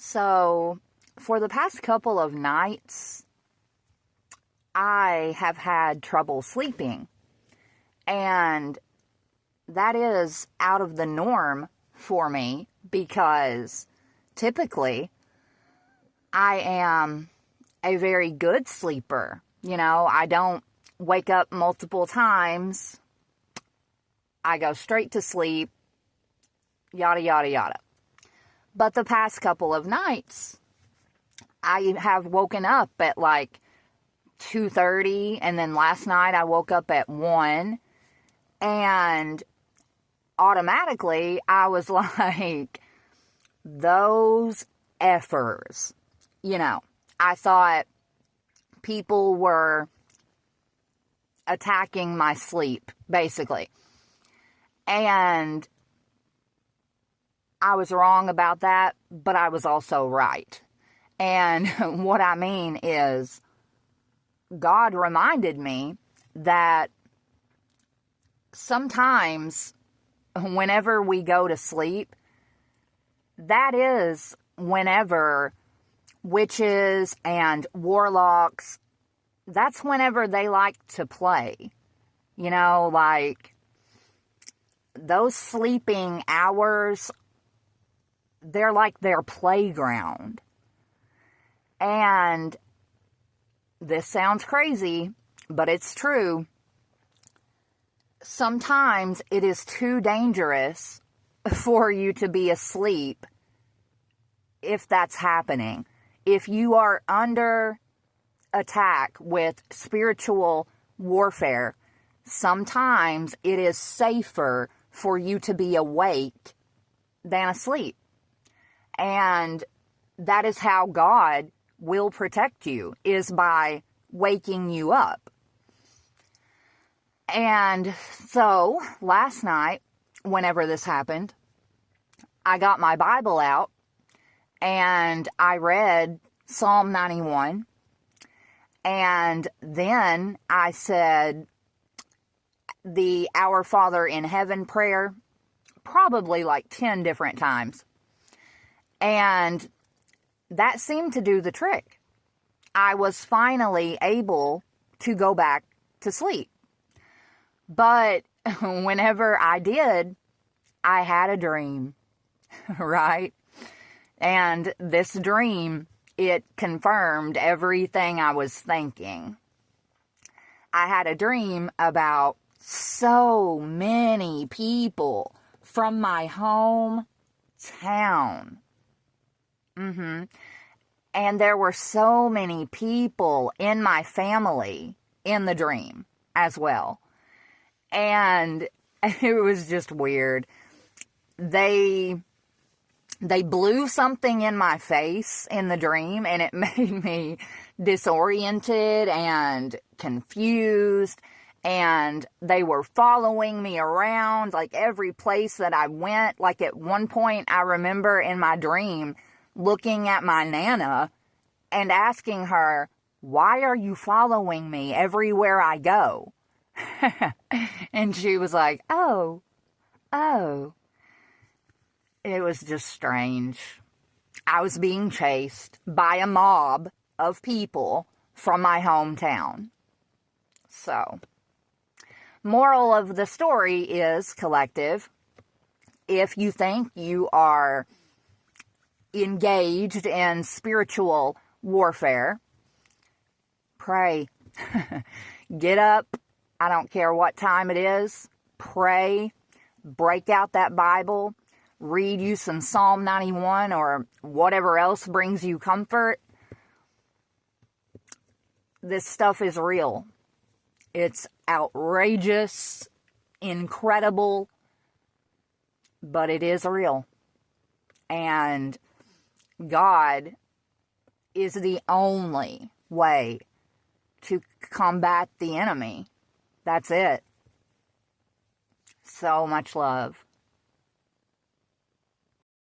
So, for the past couple of nights, I have had trouble sleeping. And that is out of the norm for me because typically I am a very good sleeper. I don't wake up multiple times. I go straight to sleep, yada, yada, yada. But the past couple of nights, I have woken up at like 2:30, and then last night I woke up at 1, and automatically I was like, those effers. I thought people were attacking my sleep, basically. And I was wrong about that, but I was also right. And what I mean is, God reminded me that sometimes whenever we go to sleep, that is whenever witches and warlocks, that's whenever they like to play. Like those sleeping hours, they're like their playground. And this sounds crazy, but it's true. Sometimes it is too dangerous for you to be asleep if that's happening. If you are under attack with spiritual warfare, sometimes it is safer for you to be awake than asleep. And that is how God will protect you, is by waking you up. And so last night, whenever this happened, I got my Bible out and I read Psalm 91. And then I said the Our Father in Heaven prayer, probably like 10 different times. And that seemed to do the trick. I was finally able to go back to sleep. But whenever I did, I had a dream, right? And this dream, it confirmed everything I was thinking. I had a dream about so many people from my hometown. And there were so many people in my family in the dream as well. And it was just weird. They blew something in my face in the dream, and it made me disoriented and confused. And they were following me around, like every place that I went. Like at one point, I remember in my dream looking at my Nana and asking her, "Why are you following me everywhere I go?" And she was like, oh. It was just strange. I was being chased by a mob of people from my hometown. So, moral of the story is, collective, if you think you are engaged in spiritual warfare, pray. Get up. I don't care what time it is. Pray. Break out that Bible. Read you some Psalm 91 or whatever else brings you comfort. This stuff is real. It's outrageous, incredible, but it is real. And God is the only way to combat the enemy. That's it. So much love.